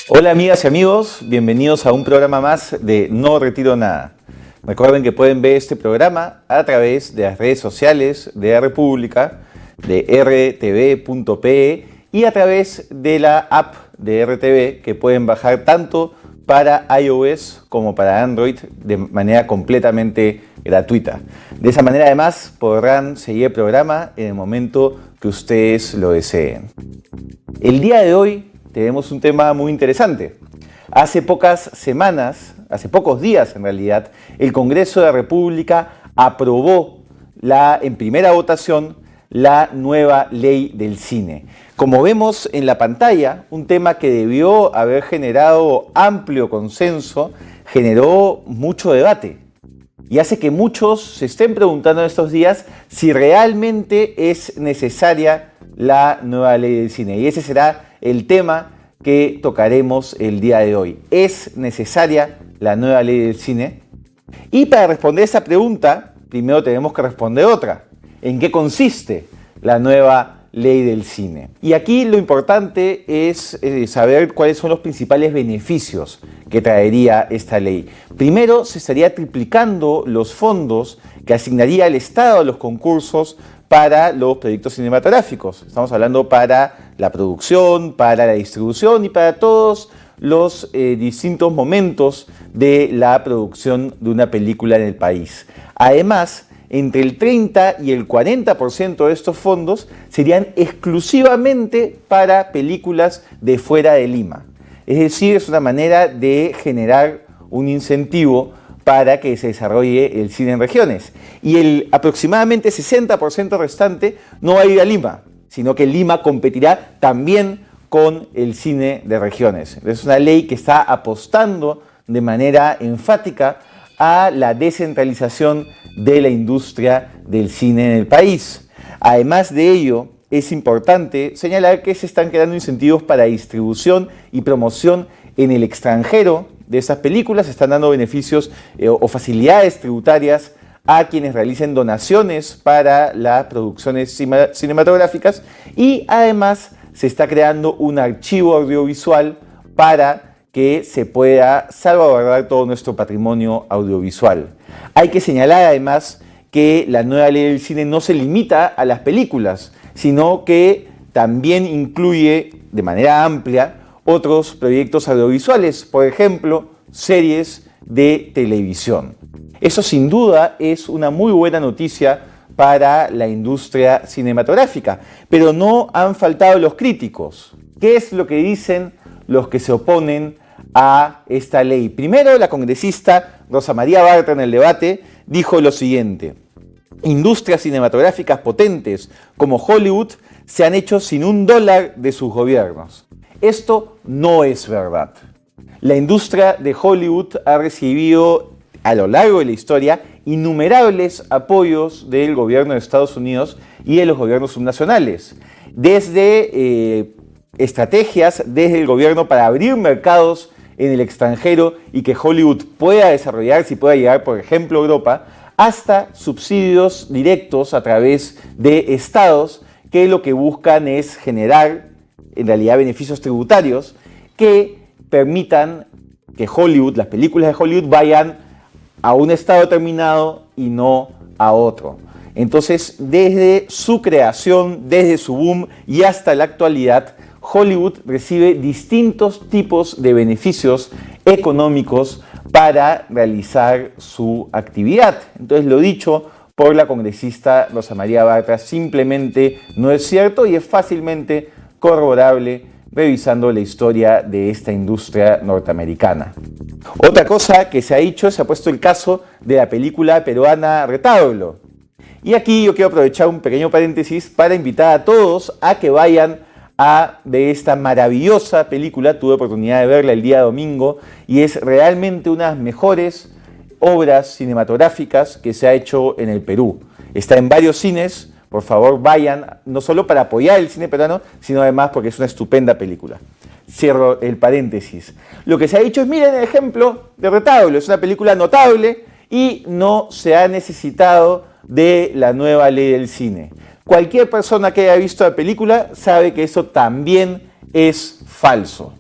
Hola amigas y amigos, bienvenidos a un programa más de No Retiro Nada. Recuerden que pueden ver este programa a través de las redes sociales de República, de rtv.pe y a través de la app de RTV que pueden bajar tanto para iOS como para Android de manera completamente gratuita. De esa manera además podrán seguir el programa en el momento que ustedes lo deseen. El día de hoy tenemos un tema muy interesante. Hace pocos días en realidad, el Congreso de la República aprobó en primera votación la nueva ley del cine. Como vemos en la pantalla, un tema que debió haber generado amplio consenso, generó mucho debate y hace que muchos se estén preguntando en estos días si realmente es necesaria la nueva ley del cine. Y ese será el tema que tocaremos el día de hoy. ¿Es necesaria la nueva ley del cine? Y para responder esa pregunta, primero tenemos que responder otra. ¿En qué consiste la nueva ley del cine? Y aquí lo importante es saber cuáles son los principales beneficios que traería esta ley. Primero, se estaría triplicando los fondos que asignaría el Estado a los concursos para los proyectos cinematográficos. Estamos hablando para la producción, para la distribución y para todos los distintos momentos de la producción de una película en el país. Además, entre el 30 y el 40% de estos fondos serían exclusivamente para películas de fuera de Lima. Es decir, es una manera de generar un incentivo para que se desarrolle el cine en regiones. Y el aproximadamente 60% restante no va a ir a Lima, sino que Lima competirá también con el cine de regiones. Es una ley que está apostando de manera enfática a la descentralización de la industria del cine en el país. Además de ello, es importante señalar que se están creando incentivos para distribución y promoción en el extranjero de estas películas. Se están dando beneficios o facilidades tributarias a quienes realicen donaciones para las producciones cinematográficas y además se está creando un archivo audiovisual para que se pueda salvaguardar todo nuestro patrimonio audiovisual. Hay que señalar además que la nueva ley del cine no se limita a las películas, sino que también incluye de manera amplia otros proyectos audiovisuales, por ejemplo, series de televisión. Eso sin duda es una muy buena noticia para la industria cinematográfica, pero no han faltado los críticos. ¿Qué es lo que dicen los que se oponen a esta ley? Primero, la congresista Rosa María Bartra en el debate dijo lo siguiente: industrias cinematográficas potentes como Hollywood se han hecho sin $1 de sus gobiernos. Esto no es verdad. La industria de Hollywood ha recibido a lo largo de la historia innumerables apoyos del gobierno de Estados Unidos y de los gobiernos subnacionales. desde estrategias desde el gobierno para abrir mercados en el extranjero y que Hollywood pueda desarrollarse y pueda llegar, por ejemplo, a Europa, hasta subsidios directos a través de estados que lo que buscan es generar, en realidad, beneficios tributarios que permitan que Hollywood, las películas de Hollywood, vayan a un estado determinado y no a otro. Entonces, desde su creación, desde su boom y hasta la actualidad, Hollywood recibe distintos tipos de beneficios económicos para realizar su actividad. Entonces, lo dicho por la congresista Rosa María Bartra simplemente no es cierto y es fácilmente corroborable revisando la historia de esta industria norteamericana. Otra cosa que se ha dicho, se ha puesto el caso de la película peruana RETIRO. Y aquí yo quiero aprovechar un pequeño paréntesis para invitar a todos a que vayan a ver esta maravillosa película. Tuve oportunidad de verla el día domingo y es realmente una de las mejores obras cinematográficas que se ha hecho en el Perú. Está en varios cines, por favor vayan, no solo para apoyar el cine peruano, sino además porque es una estupenda película. Cierro el paréntesis. Lo que se ha dicho es, miren el ejemplo de RETIRO, es una película notable y no se ha necesitado de la nueva ley del cine. Cualquier persona que haya visto la película sabe que eso también es falso.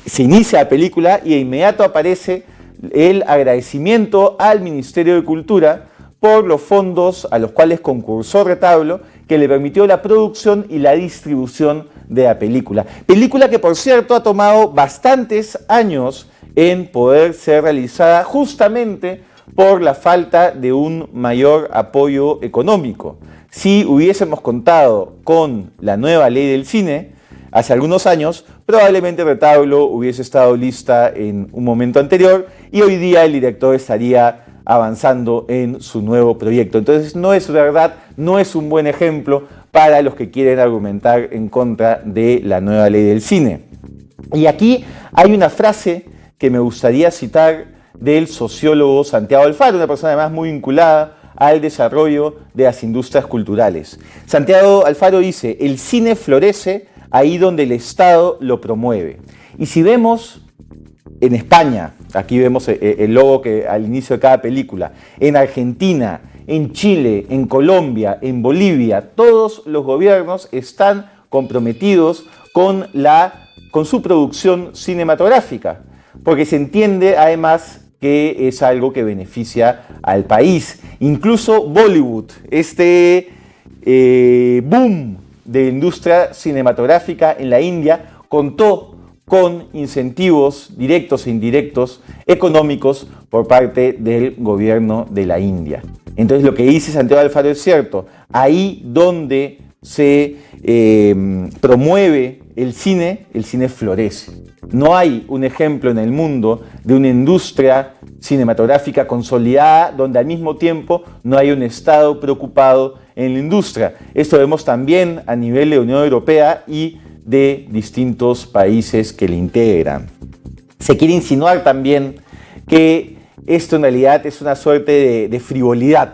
Se inicia la película y de inmediato aparece el agradecimiento al Ministerio de Cultura por los fondos a los cuales concursó RETIRO, que le permitió la producción y la distribución de la película. Película que, por cierto, ha tomado bastantes años en poder ser realizada justamente por la falta de un mayor apoyo económico. Si hubiésemos contado con la nueva ley del cine hace algunos años, probablemente RETIRO hubiese estado lista en un momento anterior y hoy día el director estaría avanzando en su nuevo proyecto. Entonces no es verdad, no es un buen ejemplo para los que quieren argumentar en contra de la nueva ley del cine. Y aquí hay una frase que me gustaría citar del sociólogo Santiago Alfaro, una persona además muy vinculada al desarrollo de las industrias culturales. Santiago Alfaro dice: el cine florece ahí donde el Estado lo promueve. Y si vemos en España, aquí vemos el logo que al inicio de cada película, en Argentina, en Chile, en Colombia, en Bolivia, todos los gobiernos están comprometidos con su producción cinematográfica, porque se entiende además que es algo que beneficia al país. Incluso Bollywood, este boom de industria cinematográfica en la India, contó con incentivos directos e indirectos económicos por parte del gobierno de la India. Entonces lo que dice Santiago Alfaro es cierto. Ahí donde se promueve el cine florece. No hay un ejemplo en el mundo de una industria cinematográfica consolidada donde al mismo tiempo no hay un Estado preocupado en la industria. Esto vemos también a nivel de Unión Europea y de distintos países que le integran. Se quiere insinuar también que esto en realidad es una suerte de frivolidad,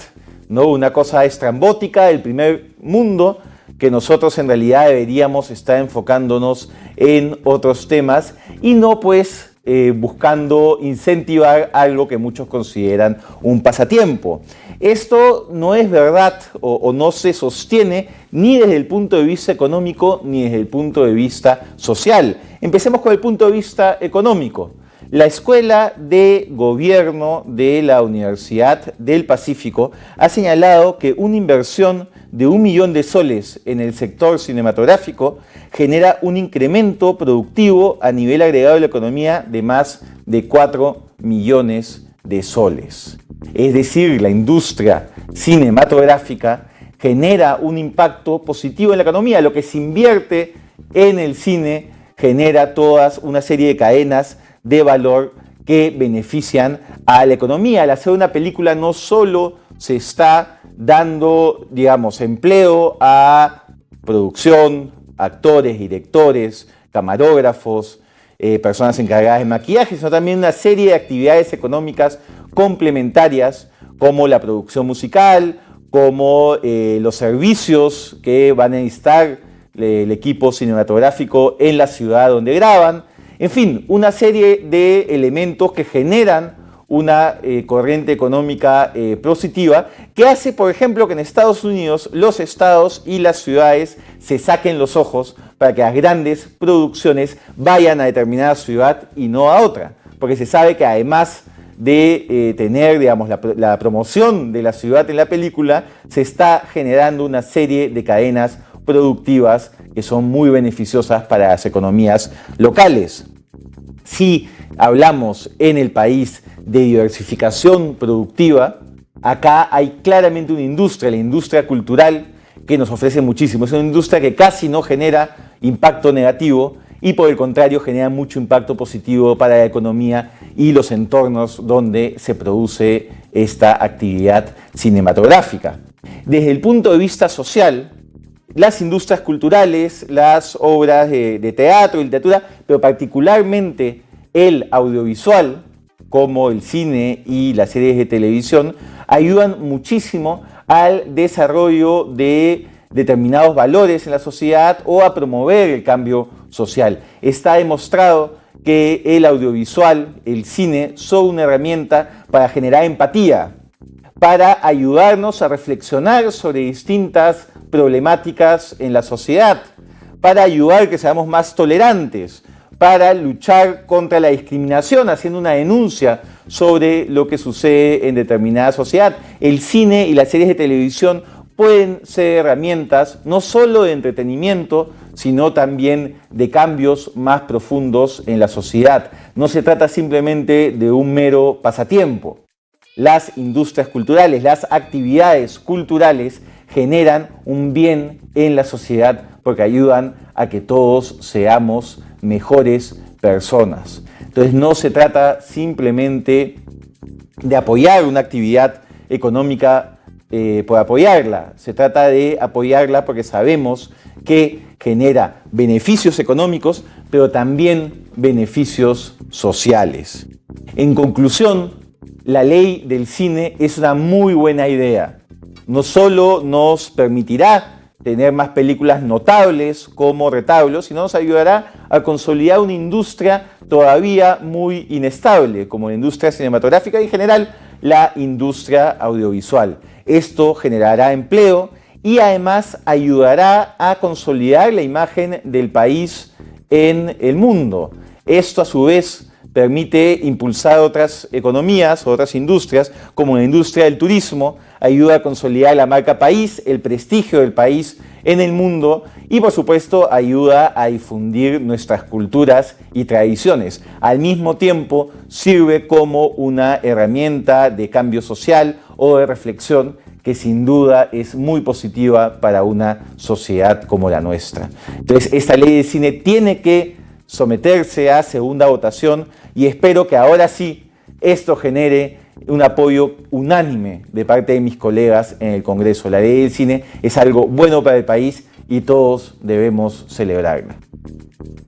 ¿no? Una cosa estrambótica del primer mundo, que nosotros en realidad deberíamos estar enfocándonos en otros temas y no pues buscando incentivar algo que muchos consideran un pasatiempo. Esto no es verdad o no se sostiene ni desde el punto de vista económico ni desde el punto de vista social. Empecemos con el punto de vista económico. La Escuela de Gobierno de la Universidad del Pacífico ha señalado que una inversión de 1 millón de soles en el sector cinematográfico genera un incremento productivo a nivel agregado de la economía de más de 4 millones de soles. Es decir, la industria cinematográfica genera un impacto positivo en la economía. Lo que se invierte en el cine genera toda una serie de cadenas de valor que benefician a la economía. Al hacer una película no solo se está dando, digamos, empleo a producción, actores, directores, camarógrafos, personas encargadas de maquillaje, sino también una serie de actividades económicas complementarias como la producción musical, como los servicios que van a necesitar el equipo cinematográfico en la ciudad donde graban. En fin, una serie de elementos que generan una corriente económica positiva que hace, por ejemplo, que en Estados Unidos los estados y las ciudades se saquen los ojos para que las grandes producciones vayan a determinada ciudad y no a otra. Porque se sabe que además de tener, digamos, la promoción de la ciudad en la película, se está generando una serie de cadenas productivas que son muy beneficiosas para las economías locales. Si hablamos en el país de diversificación productiva, acá hay claramente una industria, la industria cultural, que nos ofrece muchísimo. Es una industria que casi no genera impacto negativo y por el contrario genera mucho impacto positivo para la economía y los entornos donde se produce esta actividad cinematográfica. Desde el punto de vista social, las industrias culturales, las obras de teatro y literatura, pero particularmente el audiovisual, como el cine y las series de televisión, ayudan muchísimo al desarrollo de determinados valores en la sociedad o a promover el cambio social. Está demostrado que el audiovisual, el cine, son una herramienta para generar empatía, para ayudarnos a reflexionar sobre distintas problemáticas en la sociedad, para ayudar a que seamos más tolerantes, para luchar contra la discriminación, haciendo una denuncia sobre lo que sucede en determinada sociedad. El cine y las series de televisión pueden ser herramientas no solo de entretenimiento, sino también de cambios más profundos en la sociedad. No se trata simplemente de un mero pasatiempo. Las industrias culturales, las actividades culturales generan un bien en la sociedad porque ayudan a que todos seamos mejores personas. Entonces no se trata simplemente de apoyar una actividad económica por apoyarla, se trata de apoyarla porque sabemos que genera beneficios económicos, pero también beneficios sociales. En conclusión, la ley del cine es una muy buena idea. No solo nos permitirá tener más películas notables como retablos, sino nos ayudará a consolidar una industria todavía muy inestable, como la industria cinematográfica y en general la industria audiovisual. Esto generará empleo y además ayudará a consolidar la imagen del país en el mundo. Esto a su vez permite impulsar otras economías, otras industrias, como la industria del turismo, ayuda a consolidar la marca país, el prestigio del país en el mundo y por supuesto ayuda a difundir nuestras culturas y tradiciones. Al mismo tiempo sirve como una herramienta de cambio social o de reflexión que sin duda es muy positiva para una sociedad como la nuestra. Entonces esta ley de cine tiene que someterse a segunda votación y espero que ahora sí esto genere un apoyo unánime de parte de mis colegas en el Congreso. La ley del cine es algo bueno para el país y todos debemos celebrarla.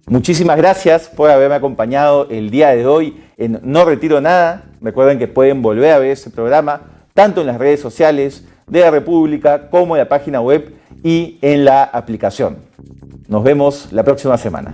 Muchísimas gracias por haberme acompañado el día de hoy en No Retiro Nada. Recuerden que pueden volver a ver este programa tanto en las redes sociales de la República como en la página web y en la aplicación. Nos vemos la próxima semana.